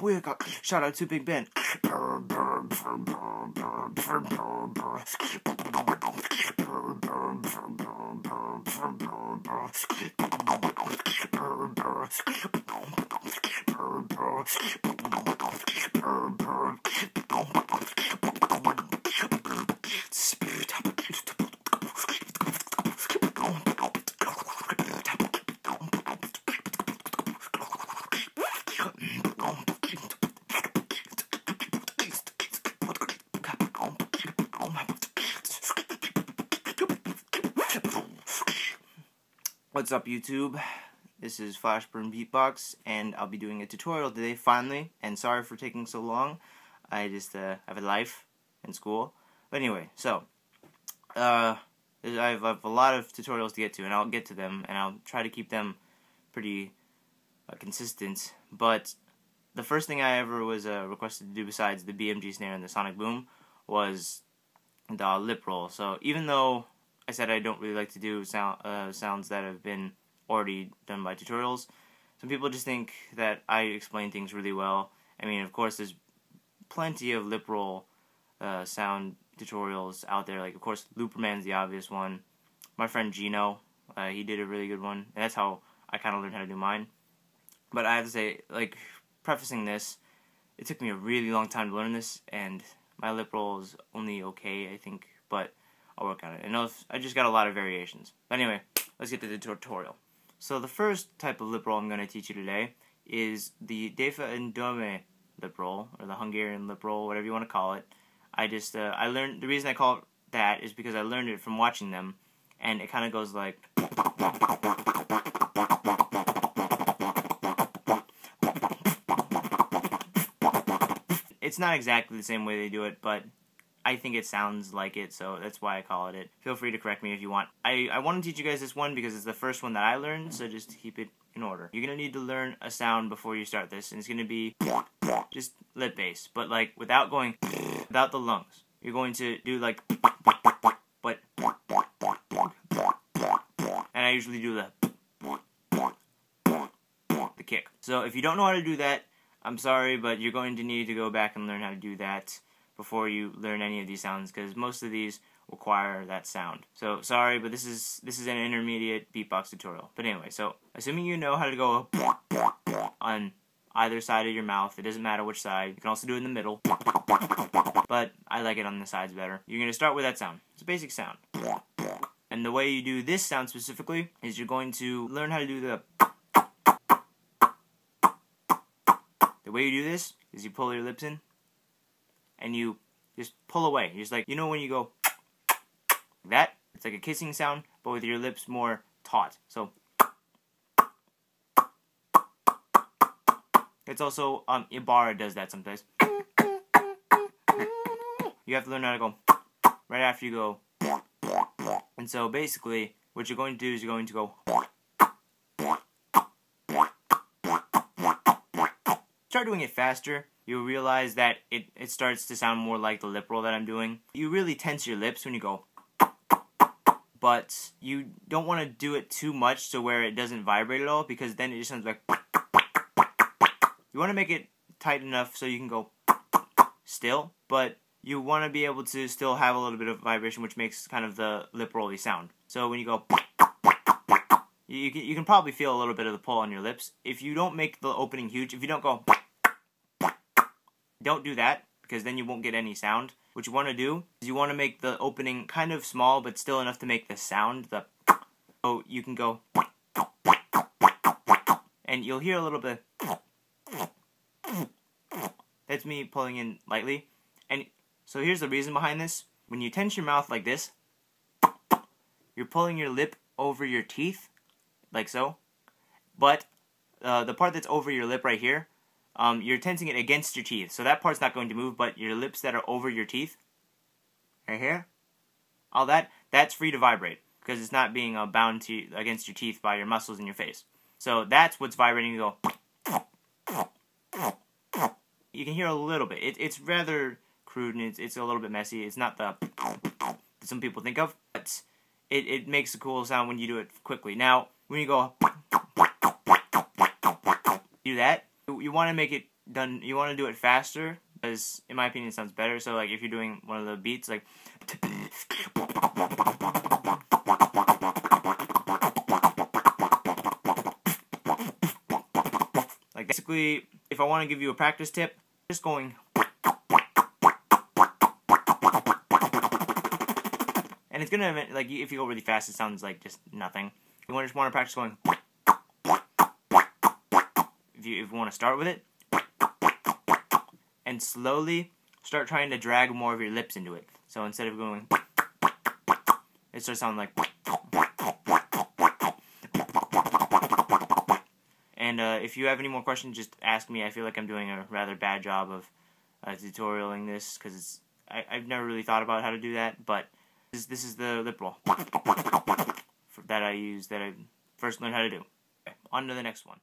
Booyaka. Shout out to Big Ben. What's up, YouTube? This is Flashburn Beatbox, and I'll be doing a tutorial today, finally, and sorry for taking so long. I just have a life and school. But anyway, so, I have a lot of tutorials to get to, and I'll get to them, and I'll try to keep them pretty consistent. But the first thing I ever was requested to do besides the BMG snare and the sonic boom was the lip roll. So even though I said I don't really like to do sounds that have been already done by tutorials, some people just think that I explain things really well. I mean, of course, there's plenty of lip roll sound tutorials out there. Like, of course, Looperman's the obvious one. My friend Gino, he did a really good one, and that's how I kind of learned how to do mine. But I have to say, like, prefacing this, it took me a really long time to learn this, and my lip roll is only okay, I think, but I'll work on it. I just got a lot of variations. But anyway, let's get to the tutorial. So the first type of lip roll I'm going to teach you today is the Defa and Dome lip roll, or the Hungarian lip roll, whatever you want to call it. I learned, the reason I call it that is because I learned it from watching them, and it kind of goes like... It's not exactly the same way they do it, but I think it sounds like it, so that's why I call it. Feel free to correct me if you want. I want to teach you guys this one because it's the first one that I learned, so just keep it in order. You're going to need to learn a sound before you start this, and it's going to be just lip bass, but like without the lungs. You're going to do like, but, and I usually do the kick. So if you don't know how to do that, I'm sorry, but you're going to need to go back and learn how to do that before you learn any of these sounds, because most of these require that sound. So sorry, but this is an intermediate beatbox tutorial. But anyway, so assuming you know how to go on either side of your mouth, it doesn't matter which side. You can also do it in the middle, but I like it on the sides better. You're going to start with that sound. It's a basic sound. And the way you do this sound specifically is you're going to learn how to do the way you do this is you pull your lips in, and you just pull away. You're just like, you know when you go that? It's like a kissing sound, but with your lips more taut. So it's also, Ibarra does that sometimes. You have to learn how to go right after you go. And so basically, what you're going to do is you're going to go. Start doing it faster, you'll realize that it starts to sound more like the lip roll that I'm doing. You really tense your lips when you go, but you don't want to do it too much so where it doesn't vibrate at all, because then it just sounds like... You want to make it tight enough so you can go still, but you want to be able to still have a little bit of vibration, which makes kind of the lip rolly sound. So when you go... You can probably feel a little bit of the pull on your lips. If you don't make the opening huge, if you don't go... Don't do that, because then you won't get any sound. What you want to do is you want to make the opening kind of small, but still enough to make the sound. So you can go, and you'll hear a little bit. That's me pulling in lightly. And so here's the reason behind this. When you tense your mouth like this, you're pulling your lip over your teeth, like so. But the part that's over your lip right here, you're tensing it against your teeth. So that part's not going to move, but your lips that are over your teeth, right here, all that's free to vibrate, because it's not being bound against your teeth by your muscles in your face. So that's what's vibrating. You go. You can hear a little bit. It's rather crude and it's a little bit messy. It's not the that some people think of, but it makes a cool sound when you do it quickly. Now, when you go do that, you want to make it done. You want to do it faster because, in my opinion, it sounds better. So, like if you're doing one of the beats, like basically, if I want to give you a practice tip, just going. And it's gonna, like, if you go really fast, it sounds like just nothing. You just want to practice going. If you want to start with it, and slowly start trying to drag more of your lips into it. So instead of going, it starts sounding like. And if you have any more questions, just ask me. I feel like I'm doing a rather bad job of tutorialing this because I've never really thought about how to do that, but this is the lip roll that I use, that I first learned how to do. Okay, on to the next one.